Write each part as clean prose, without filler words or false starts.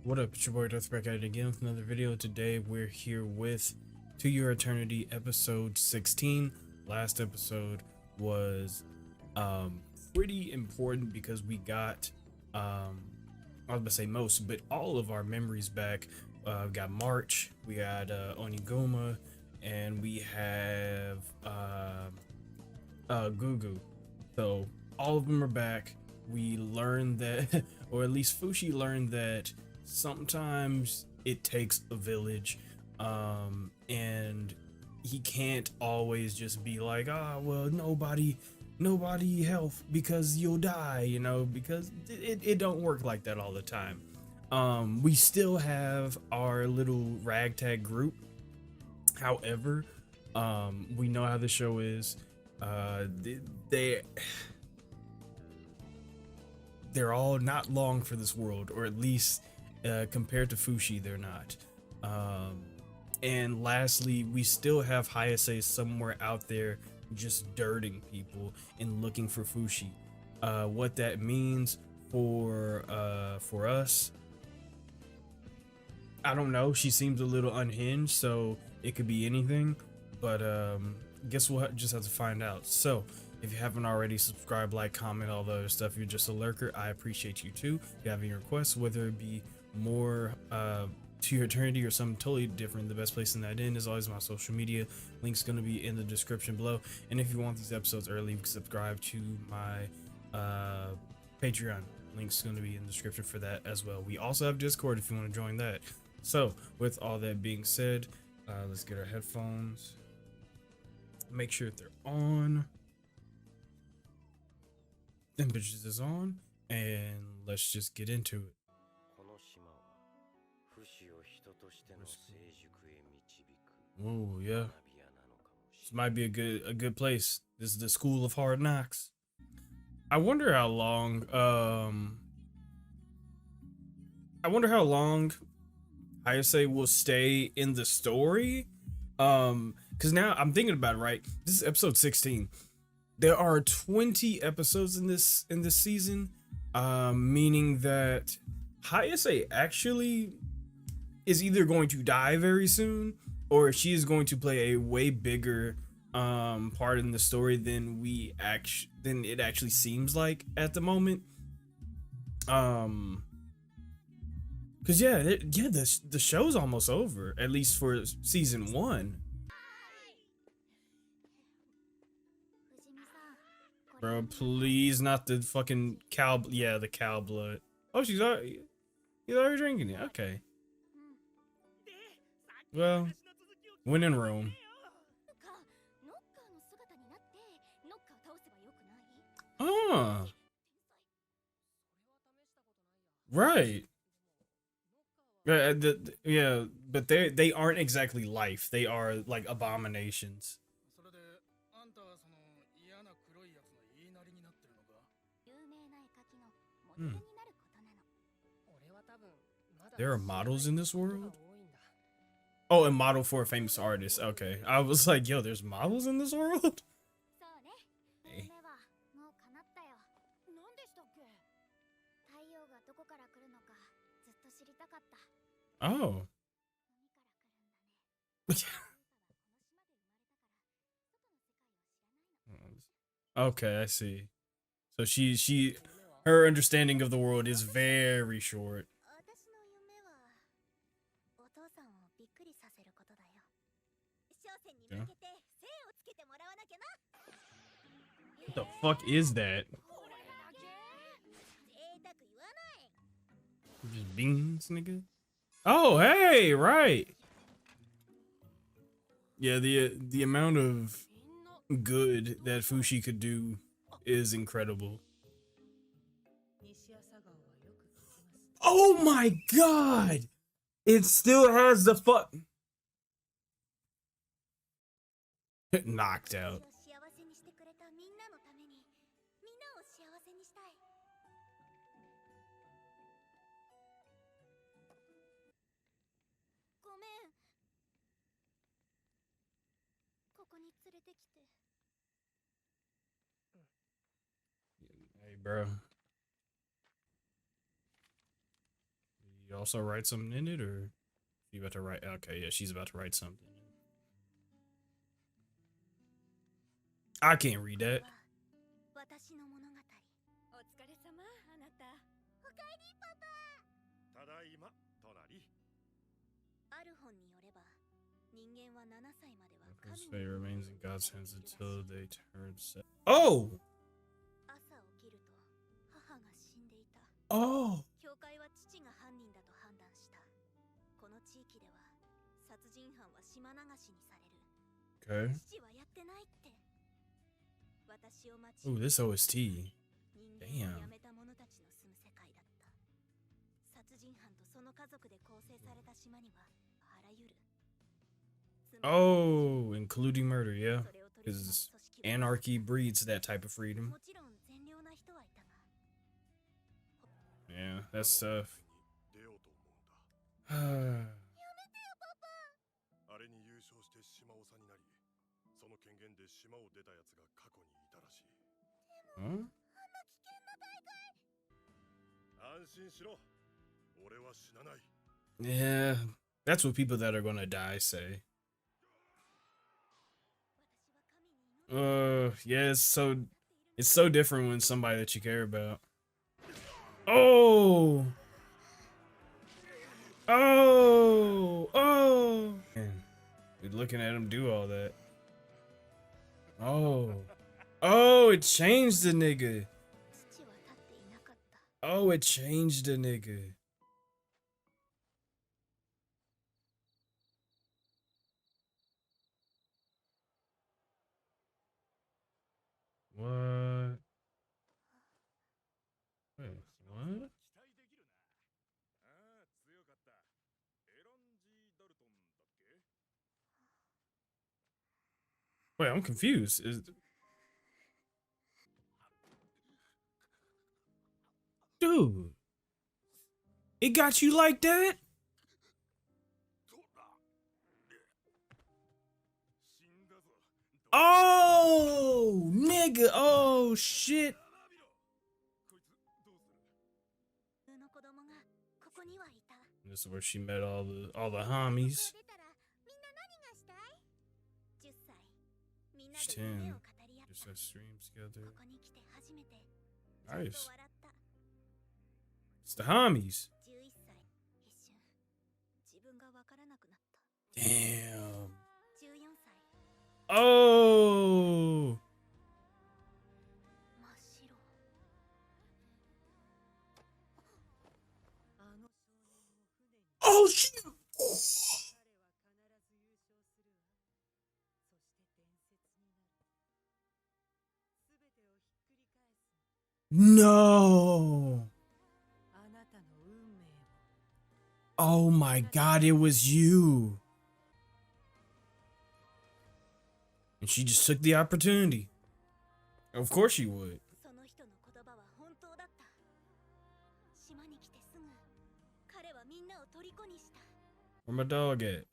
What up, it's your boy Dvrth back at it again with another video. Today we're here with To Your Eternity episode 16. Last episode was pretty important because we got I was gonna say most, but all of our memories back. We got March, we got Onigoma, and we have Gugu. So all of them are back. We learned that or at least Fushi learned that sometimes it takes a village, and he can't always just be like, well, nobody help because you'll die, you know, because it don't work like that all the time. We still have our little ragtag group. However, we know how the show is. They're all not long for this world, or at least compared to Fushi, they're not. And lastly, we still have Hayase somewhere out there just dirting people and looking for Fushi. What that means for us, I don't know. She seems a little unhinged, so it could be anything, but guess we'll just have to find out. So if you haven't already, subscribe, like, comment, all the other stuff. If you're just a lurker, I appreciate you too. If you have any requests, whether it be more To Your Eternity or something totally different, the best place in that in is always my social media. Link's gonna be in the description below. And if you want these episodes early, you can subscribe to my Patreon. Link's gonna be in the description for that as well. We also have Discord if you want to join that. So with all that being said, let's get our headphones, make sure they're on. Them bitches is on, and let's just get into it. Oh yeah, this might be a good place. This is the school of hard knocks. I wonder how long Hayase will stay in the story, because now I'm thinking about it, right? This is episode 16. There are 20 episodes in this season, meaning that Hayase actually is either going to die very soon, or she is going to play a way bigger part in the story than it actually seems like at the moment. Cause the show's almost over, at least for season 1. Bro, please, not the fucking cow. Yeah, the cow blood. Oh, he's already drinking it. Okay. Well, when in Rome. Oh. Right. Yeah, but they aren't exactly life. They are like abominations. Hmm. There are models in this world? Oh, a model for a famous artist. Okay. I was like, yo, there's models in this world? Hey. Oh. Okay, I see. So her understanding of the world is very short. Yeah. What the fuck is that? Just beans, nigga. Oh, hey, right. Yeah, the amount of good that Fushi could do is incredible. Oh my god! It still has the fuck knocked out. Hey, bro. You also write something in it, or you about to write? Okay, yeah, she's about to write something. I can't read that. 私の物語。お疲れ様、あなた。おかえり、パパ。ただいま、隣。ある本によれば、人間は7歳までは神 Fate remains in God's hands until they turn 7. Oh! 朝起きると母が死んでいた。Oh! 教会は父が犯人だと判断した。この地域では殺人犯は島流しにされる。 Okay. 父はやってないって。私を待ち。 Ooh, this OST. 人間をやめた者たちの住む世界だった。殺人犯とその家族で構成された島にはあらゆる。 Oh, including murder, yeah. Because anarchy breeds that type of freedom. もちろん善良な人はいたが。 Yeah, that's tough. やめてよ、パパ。あれに優勝して島長になり、その権限で島を出たやつが過去にいたらしい。でも、あんな危険な大会。安心しろ。俺は死なない。 Yeah, that's what people that are gonna die say. Yeah, it's so different when somebody that you care about. Oh! Oh! Oh! Man, we're looking at him do all that. Oh. Oh, it changed the nigga. Oh, it changed the nigga. What? Wait, what? Wait, I'm confused. Dude, it got you like that? Oh, nigga. Oh, shit. This is where she met all the homies. She's 10. Just had streams together. Nice. It's the homies. Damn. Oh. Oh shit. No. Oh my god, it was you. And she just took the opportunity. Of course she would. Where my dog at?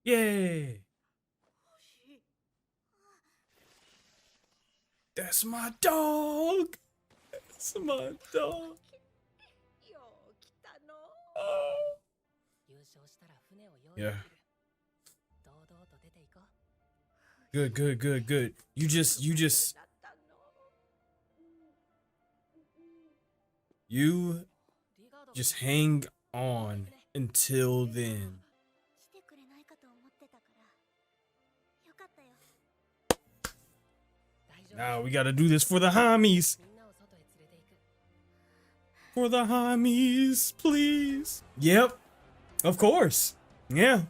Yay! That's my dog! That's my dog! Oh. Yeah. Good, good, good, good. You just hang on until then. Now we gotta do this for the homies. For the homies, please. Yep. Of course. Yeah.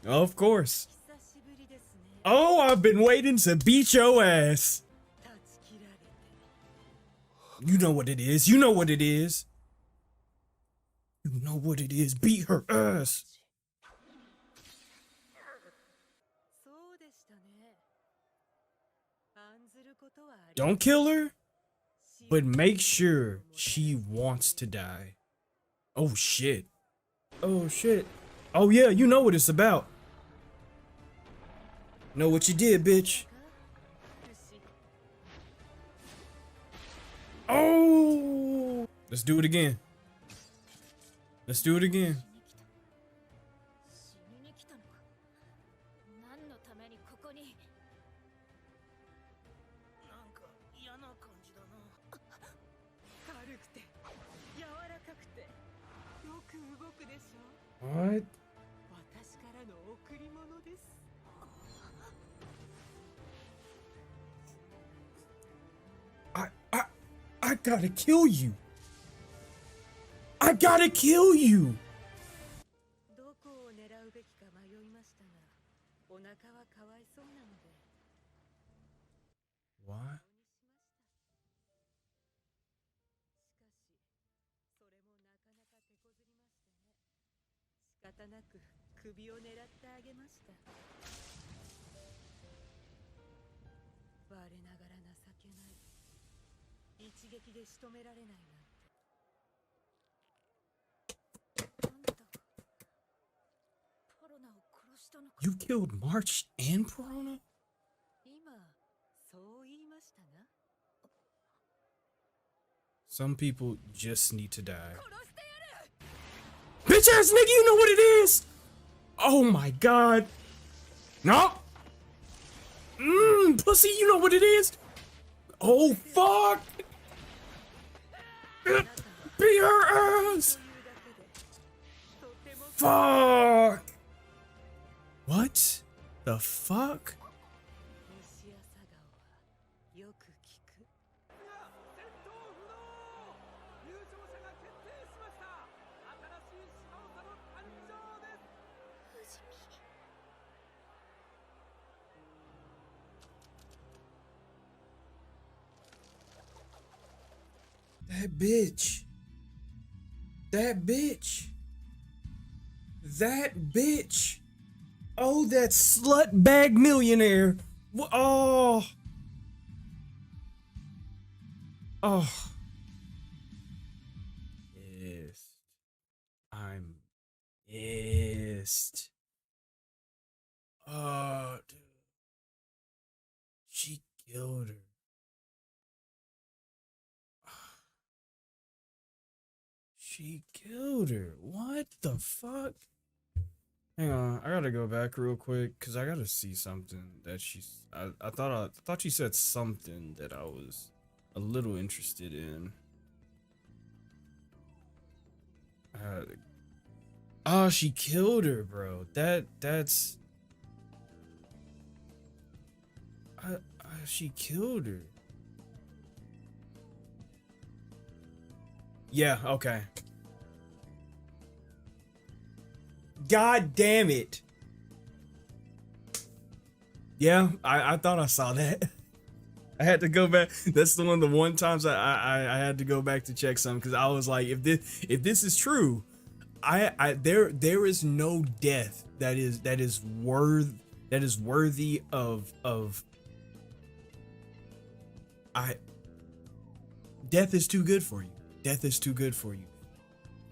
Of course. Oh, I've been waiting to beat your ass. You know what it is. You know what it is. You know what it is. Beat her ass. Don't kill her, but make sure she wants to die. Oh shit. Oh shit. Oh yeah, you know what it's about. Know what you did, bitch. Oh! Let's do it again. Let's do it again. 死にに来たのか。何のためにここに。なんか嫌な感じだな。軽くて柔らかくてよく動くでしょ。 What? 私からの贈り物です。 I gotta kill you. I gotta kill you. どこを狙うべきか迷いましたが、お腹はかわいそうなので What? しかし、それもなかなか手こずりましてね。仕方なく首を狙ってあげました。我ながら情けない。一撃で仕留められないなんて。なんだ。パロナを殺したのか。 You killed March and Perona? 今、そう言いましたが。 Some people just need to die. 殺してやる。 Bitch ass nigga, you know what it is? Oh my god. No. Pussy, you know what it is? Oh fuck. Be her ass. Fuck. What the fuck? 西朝顔はよく聞く。戦闘不能。優勝者が決定しました。新しい島長の誕生です。不死身。 That bitch. That bitch. That bitch. Oh, that slut bag millionaire. Oh. Oh. Pissed. I'm pissed. Oh, dude. She killed her. She killed her. What the fuck? Hang on, I gotta go back real quick because I gotta see something that she's. I thought she said something that I was a little interested in. Oh, she killed her, bro. That's. She killed her. Yeah. Okay. God damn it. Yeah, I thought I saw that. I had to go back. That's the one times I had to go back to check something because I was like, if this is true, there is no death that is worthy of death is too good for you. Death is too good for you.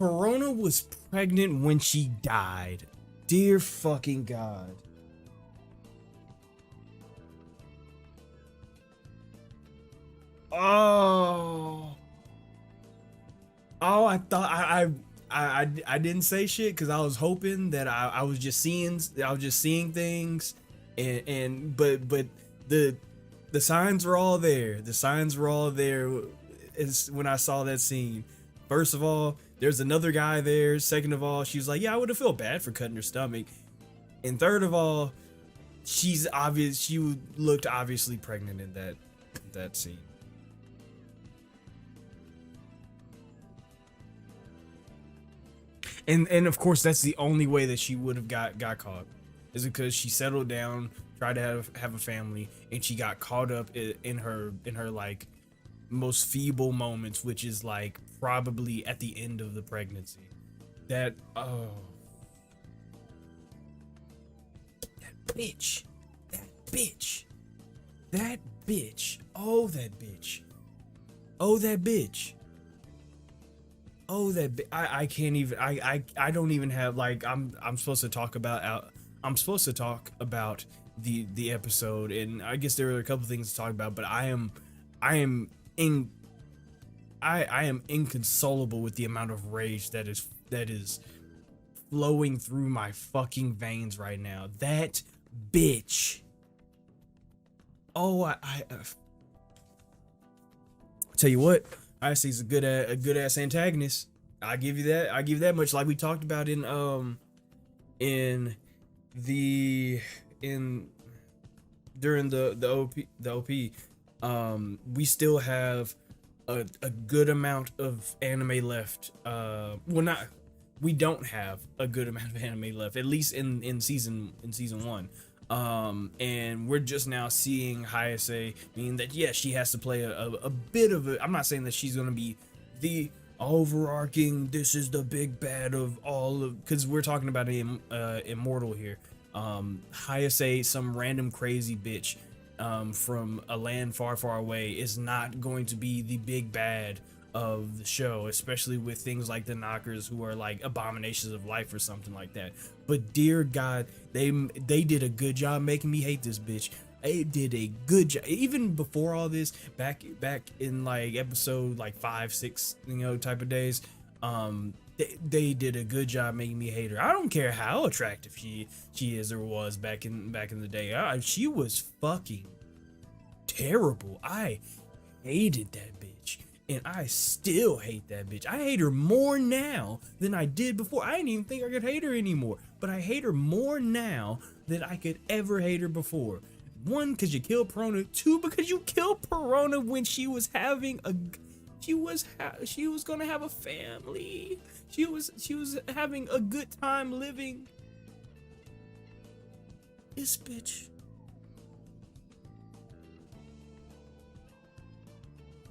Perona was pregnant when she died. Dear fucking God. Oh. Oh, I thought I didn't say shit because I was hoping that I was just seeing things but the signs were all there. The signs were all there when I saw that scene. First of all, there's another guy there. Second of all, she was like, yeah, I would have felt bad for cutting her stomach. And third of all, she looked obviously pregnant in that scene. And of course that's the only way that she would have got caught, is because she settled down, tried to have a family, and she got caught up in her like most feeble moments, which is like probably at the end of the pregnancy. That oh, that bitch, that bitch, that bitch, oh that bitch, oh that bitch. Oh, I can't even. I don't even have like. I'm supposed to talk about. I'm supposed to talk about the episode, and I guess there are a couple things to talk about. But I I am inconsolable with the amount of rage that is flowing through my fucking veins right now. That bitch. Oh, I tell you what, Ayase a good ass antagonist. I give you that. I give you that much. Like we talked about in during the OP, we still have a good amount of anime left. We don't have a good amount of anime left, at least in season 1. And we're just now seeing Hayase, meaning that yes, she has to play a bit of it. I'm not saying that she's gonna be the overarching, this is the big bad of all of, because we're talking about an immortal here. Hayase, some random crazy bitch from a land far, far away, is not going to be the big bad of the show, especially with things like the knockers, who are like abominations of life or something like that. But dear God, they did a good job making me hate this bitch. They did a good job. Even before all this, back in like episode like 5, 6, type of days, they did a good job making me hate her. I don't care how attractive she is or was back in the day. She was fucking terrible. I hated that bitch, and I still hate that bitch. I hate her more now than I did before. I didn't even think I could hate her anymore, but I hate her more now than I could ever hate her before. 1, because you killed Perona. 2, because you killed Perona when she was having a she was gonna have a family. She was having a good time living. This bitch.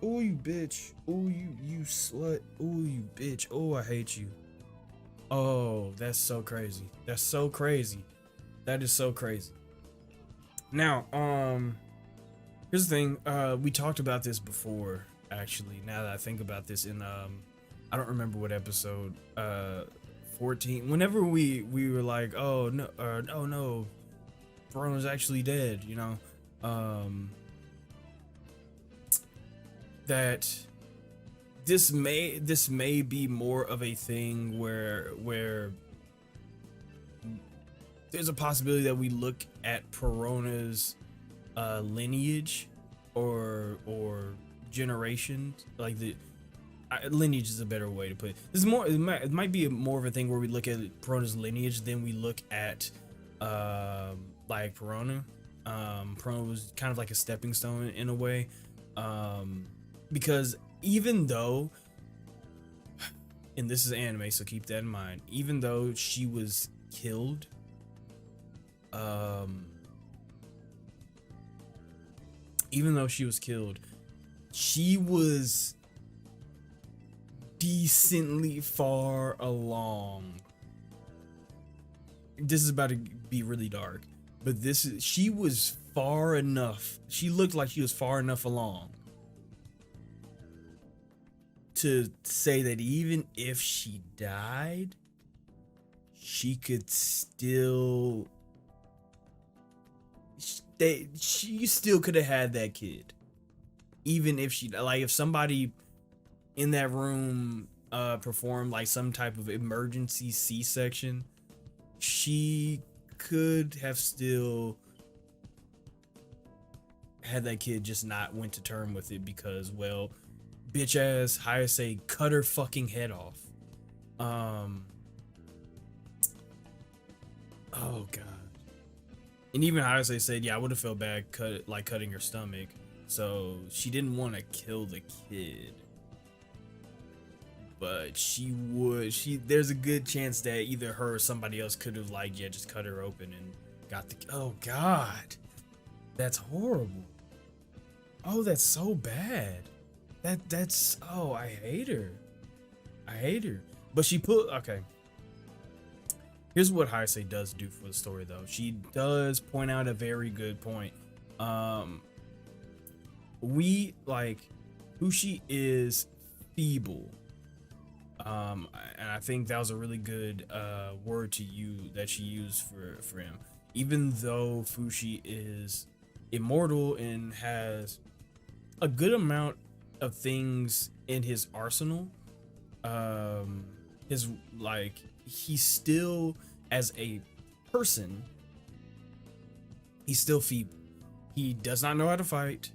Oh, you bitch. Oh, you slut. Oh, you bitch. Oh, I hate you. Oh, that's so crazy. That's so crazy. That is so crazy. Now, here's the thing. We talked about this before, actually. Now that I think about this, in I don't remember what episode, 14. Whenever we were like, oh no, Perona's actually dead, that this may be more of a thing where there's a possibility that we look at Perona's lineage or generation, like the lineage is a better way to put it. This is more, it might be more of a thing where we look at Perona's lineage than we look at like Perona. Perona was kind of like a stepping stone in a way, because even though, and this is anime, so keep that in mind, even though she was killed, she was decently far along. This is about to be really dark, but she was far enough. She looked like she was far enough along to say that even if she died, she could still, she still could have had that kid. Even if she, like, if somebody in that room performed like some type of emergency C-section, she could have still had that kid, just not went to term with it because, well, bitch ass Hayase cut her fucking head off. Oh god. And even Hayase said, yeah, I would have felt bad cutting her stomach. So she didn't want to kill the kid, but there's a good chance that either her or somebody else could have, like, yeah, just cut her open and got the, oh god, that's horrible. Oh, that's so bad. That's, oh, I hate her. But she okay. Here's what Hayase does do for the story, though. She does point out a very good point. Who she is feeble. And I think that was a really good word to you that she used for him. Even though Fushi is immortal and has a good amount of things in his arsenal. His like he's still, as a person, he's still feeble. He does not know how to fight.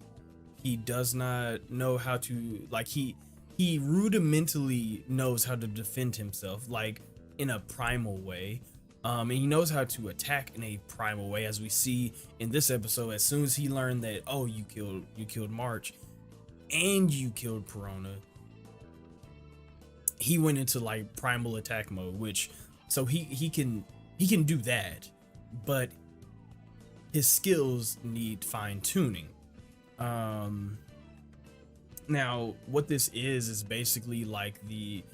He does not know how to, like, he rudimentally knows how to defend himself, like in a primal way. And he knows how to attack in a primal way, as we see in this episode. As soon as he learned that, oh, you killed March and you killed Perona, he went into like primal attack mode, which, so he can do that, but his skills need fine tuning. Now what this is basically like the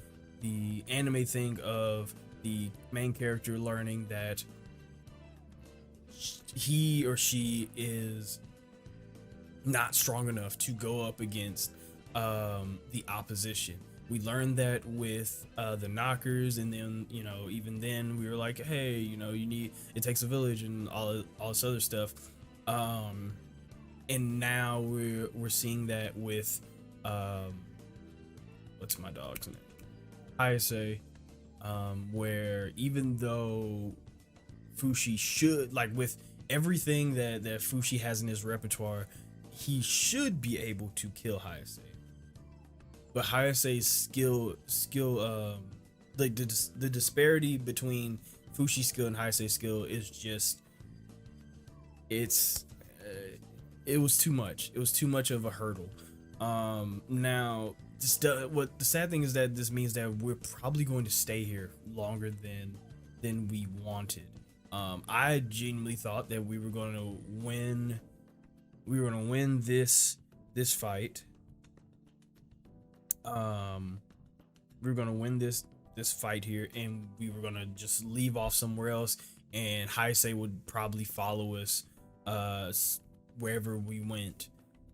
anime thing of the main character learning that he or she is not strong enough to go up against the opposition. We learned that with the knockers, and then, you know, even then we were like, hey, you know, it takes a village and all this other stuff. And now we're seeing that with what's my dog's name? Ayase, where even though Fushi should, like, with everything that Fushi has in his repertoire, he should be able to kill Hayase. But Hayase's skill, like the disparity between Fushi's skill and Hayase's skill is just, it was too much. It was too much of a hurdle. Now, what the sad thing is that this means that we're probably going to stay here longer than we wanted. I genuinely thought that we were going to win. We were going to win this fight. We were going to win this fight here, and we were going to just leave off somewhere else, and Hayase would probably follow us wherever we went.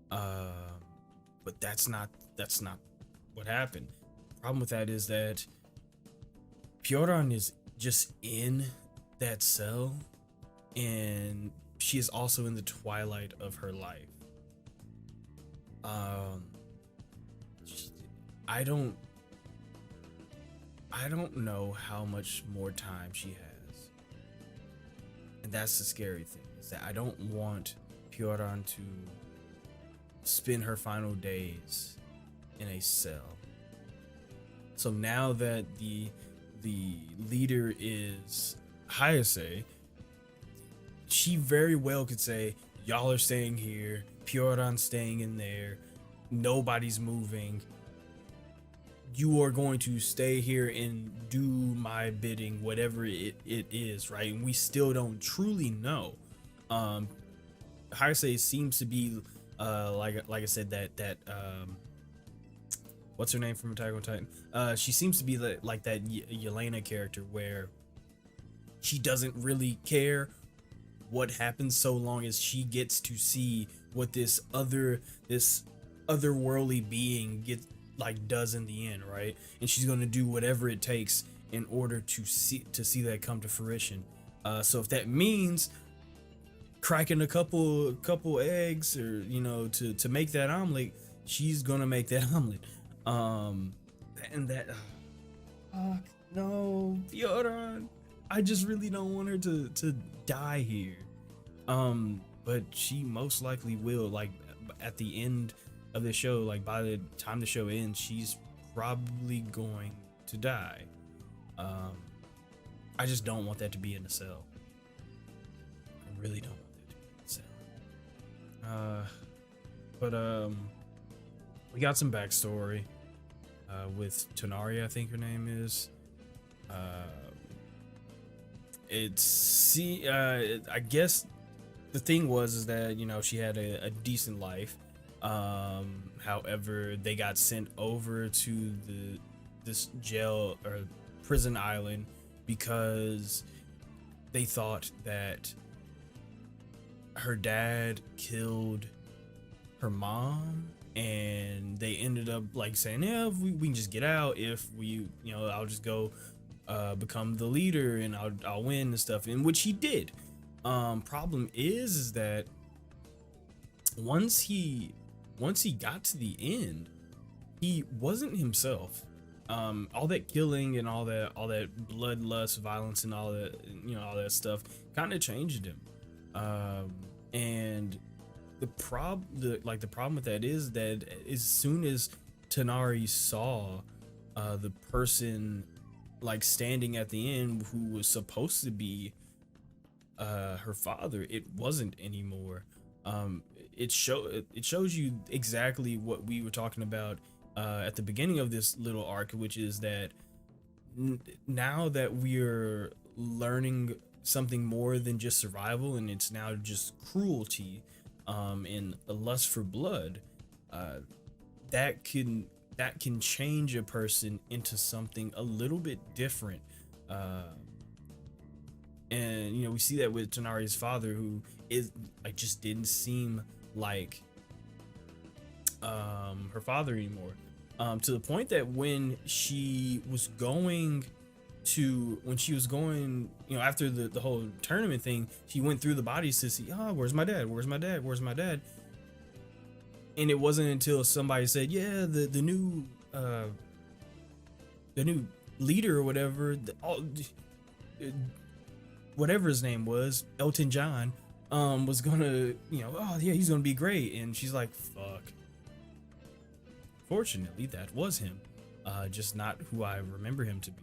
But that's not what happened. Problem with that is that Pyoran is just in that cell, and she is also in the twilight of her life. I don't know how much more time she has, and that's the scary thing, is that I don't want Pyoran to spend her final days in a cell. So now that the leader is Hayase, she very well could say, y'all are staying here, Pyoran's staying in there, nobody's moving. You are going to stay here and do my bidding, whatever it is, right? And we still don't truly know. Hayase seems to be like I said, that what's her name from Attack on Titan? She seems to be like that Yelena character, where she doesn't really care what happens so long as she gets to see what this otherworldly being does in the end, right? And she's gonna do whatever it takes in order to see that come to fruition. So if that means cracking a couple eggs, or, you know, to make that omelet, she's gonna make that omelet. And that, no, Pyoran, I just really don't want her to die here. But she most likely will, like, at the end of the show, like by the time the show ends, she's probably going to die. I just don't want that to be in a cell. I really don't want that to be in a cell. But we got some backstory with Tonari, I think her name is. I guess the thing is that, you know, she had a decent life. However, they got sent over to this jail or prison island because they thought that her dad killed her mom, and they ended up like saying, yeah, if we can just get out, if we, you know, I'll just go become the leader and I'll win and stuff, and which he did. Problem is that once he got to the end, he wasn't himself. All that killing and all that bloodlust, violence, and all that, all that stuff kind of changed him. And the problem with that is that as soon as Tighnari saw the person like standing at the end who was supposed to be her father, it wasn't anymore. It shows you exactly what we were talking about at the beginning of this little arc, which is that now that we're learning something more than just survival, and it's now just cruelty and a lust for blood, that can change a person into something a little bit different. And we see that with Tighnari's father, who is like just didn't seem like her father anymore, to the point that when she was going after the whole tournament thing, she went through the bodies to see, where's my dad, and it wasn't until somebody said, yeah, the new leader or whatever, whatever his name was, 𝗗𝗘𝗔𝗗, was gonna, oh yeah, he's gonna be great. And she's like, fuck. Fortunately, that was him, just not who I remember him to be.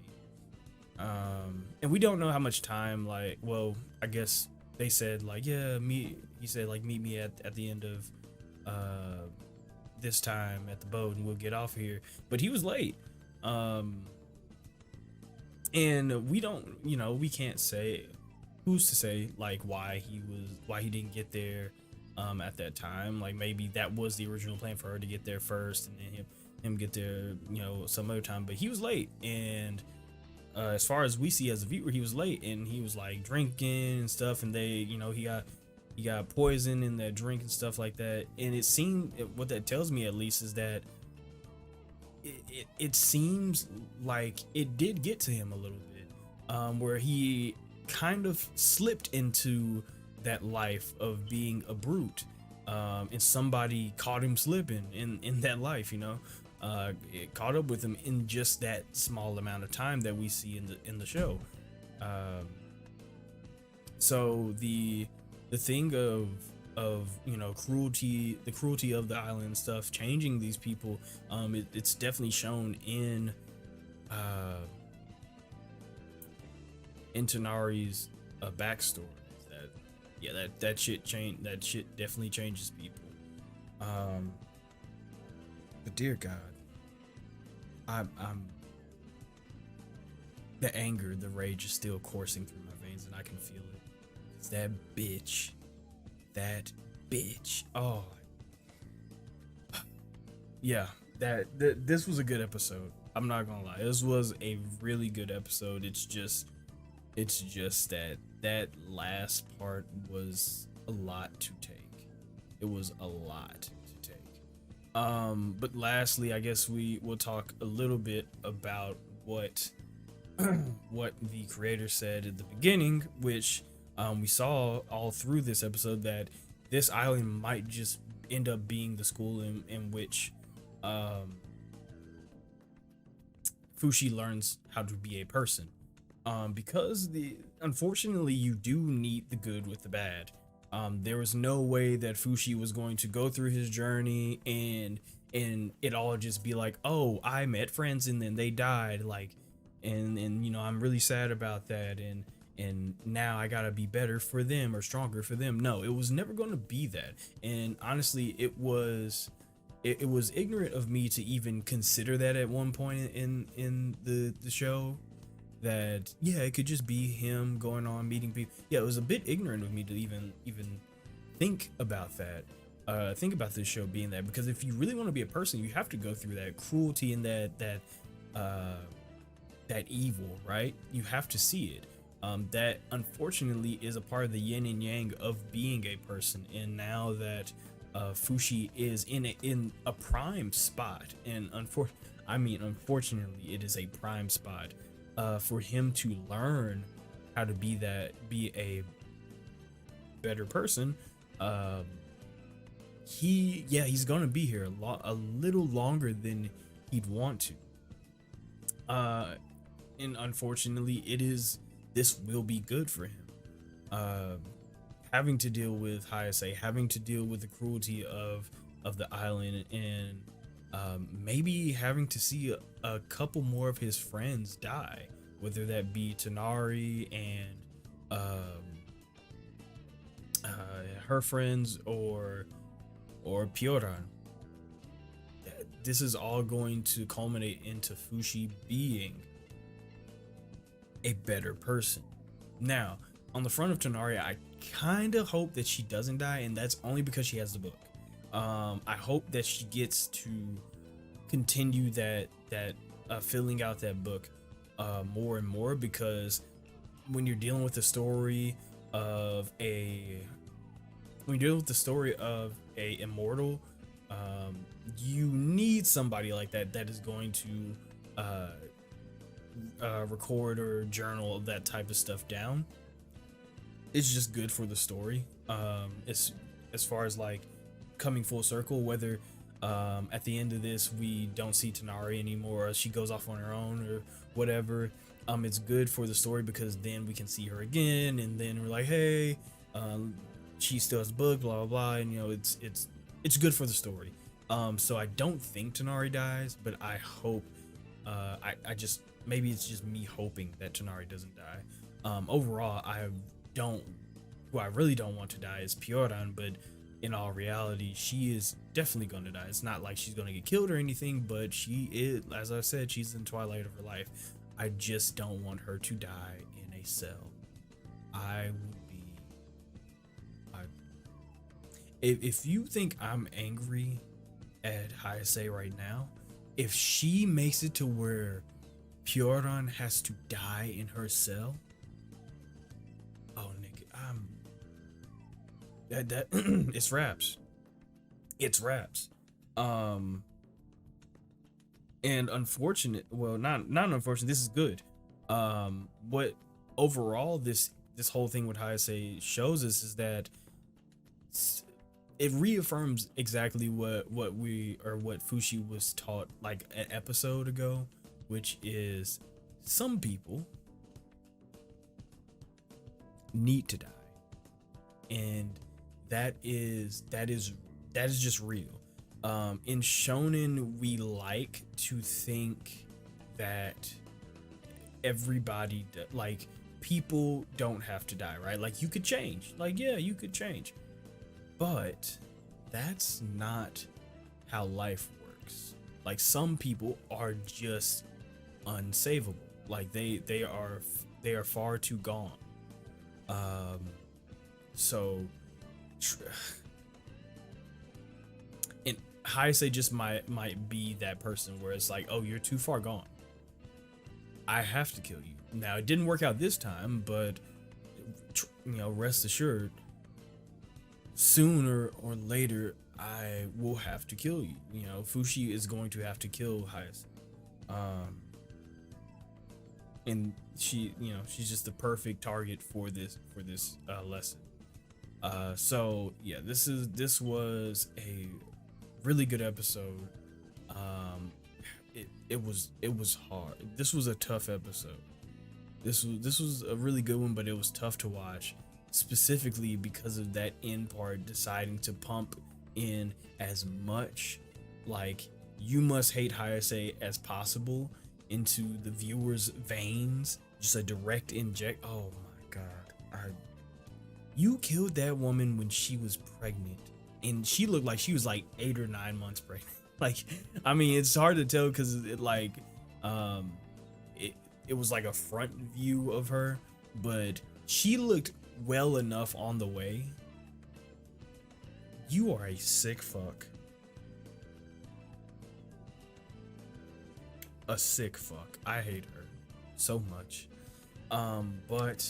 And we don't know how much time, like, well, I guess they said like, yeah, he said like, meet me at the end of this time at the boat and we'll get off here. But he was late. And we don't, we can't say, who's to say like why he didn't get there at that time. Like maybe that was the original plan for her to get there first and then him get there, some other time. But he was late, and as far as we see as a viewer, he was late, and he was like drinking and stuff, and they, he got poison in that drink and stuff like that. And it seemed, what that tells me at least, is that it seems like it did get to him a little bit, where he kind of slipped into that life of being a brute, and somebody caught him slipping in that life. It caught up with him in just that small amount of time that we see in the show. So the thing of cruelty, the cruelty of the island stuff, changing these people, it's definitely shown in Tighnari's backstory. That shit definitely changes people. But dear God, I'm the anger, the rage is still coursing through my veins, and I can feel it. It's that bitch. Oh, yeah. This was a good episode. I'm not gonna lie. This was a really good episode. It's just that last part was a lot to take. It was a lot to take. But lastly, I guess we will talk a little bit about what the creator said at the beginning, which we saw all through this episode, that this island might just end up being the school in which Fushi learns how to be a person. Because unfortunately you do need the good with the bad. There was no way that Fushi was going to go through his journey and it all just be like, oh, I met friends and then they died, like, and I'm really sad about that, and now I gotta be better for them or stronger for them. No, it was never going to be that. And honestly, it was ignorant of me to even consider that at one point in the show, that yeah, it could just be him going on meeting people. Yeah, it was a bit ignorant of me to even think about that, think about this show being that, because if you really want to be a person, you have to go through that cruelty and that evil, right? You have to see it. That unfortunately is a part of the yin and yang of being a person. And now that Fushi is in a prime spot, and unfortunately it is a prime spot for him to learn how to be a better person. He's gonna be here a little longer than he'd want to. And unfortunately, this will be good for him. Having to deal with Hayase, having to deal with the cruelty of the island, and maybe having to see a couple more of his friends die, whether that be Tighnari and her friends or 𝗗𝗘𝗔𝗗. This is all going to culminate into Fushi being a better person. Now, on the front of Tighnari, I kind of hope that she doesn't die, and that's only because she has the book. I hope that she gets to continue that filling out that book more and more, because when you're dealing with the story of a immortal, you need somebody like that is going to record or journal that type of stuff down. It's just good for the story. It's as far as like coming full circle, whether at the end of this we don't see Tighnari anymore, or she goes off on her own or whatever. It's good for the story, because then we can see her again, and then we're like, hey, she still has the book, blah blah blah, and you know, it's good for the story. So I don't think Tighnari dies, but I hope, I just, maybe it's just me hoping that Tighnari doesn't die. Overall, who I really don't want to die is 𝗗𝗘𝗔𝗗, but in all reality, she is definitely going to die. It's not like she's going to get killed or anything, but she is, as I said, she's in the twilight of her life. I just don't want her to die in a cell. If you think I'm angry at Hayase right now, if she makes it to where 𝗗𝗘𝗔𝗗 has to die in her cell, oh nigga, it's raps. It's raps. And unfortunate, well, not unfortunate, this is good. What overall this whole thing with Hayase shows us is that it reaffirms exactly what Fushi was taught like an episode ago, which is some people need to die, and that is just real. In shonen, we like to think that everybody, like, people don't have to die, right? Like, you could change, like, yeah, you could change, but that's not how life works. Like, some people are just unsavable. Like, they are far too gone. So and Hayase just might be that person where it's like, oh, you're too far gone, I have to kill you. Now, it didn't work out this time, but you know, rest assured, sooner or later I will have to kill you. You know, Fushi is going to have to kill Hayase. And she, you know, she's just the perfect target for this lesson. So yeah, this was a really good episode. It was hard. This was a tough episode. This was a really good one, but it was tough to watch, specifically because of that end part, deciding to pump in as much like you must hate Hayase as possible into the viewer's veins, just a direct inject. Oh my god, you killed that woman when she was pregnant, and she looked like she was like 8 or 9 months pregnant. Like, I mean, it's hard to tell because it like it was like a front view of her, but she looked well enough on the way. You are a sick fuck. A sick fuck. I hate her so much. But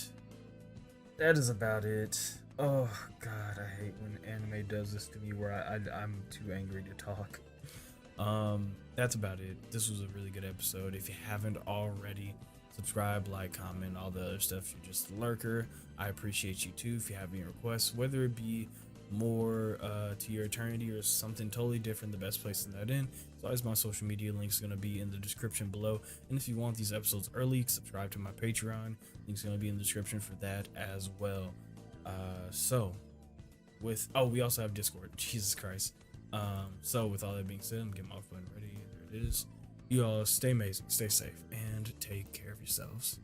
that is about it. Oh god, I hate when anime does this to me where I'm too angry to talk. That's about it. This was a really good episode. If you haven't already, subscribe, like, comment, all the other stuff. You're just a lurker. I appreciate you too. If you have any requests, whether it be more to your eternity or something totally different, the best place to that in. So always, my social media links going to be in the description below. And if you want these episodes early, subscribe to my Patreon. Link's going to be in the description for that as well. So with we also have Discord. Jesus Christ. So with all that being said, I'm getting my off button ready. There it is. You all stay amazing, stay safe, and take care of yourselves.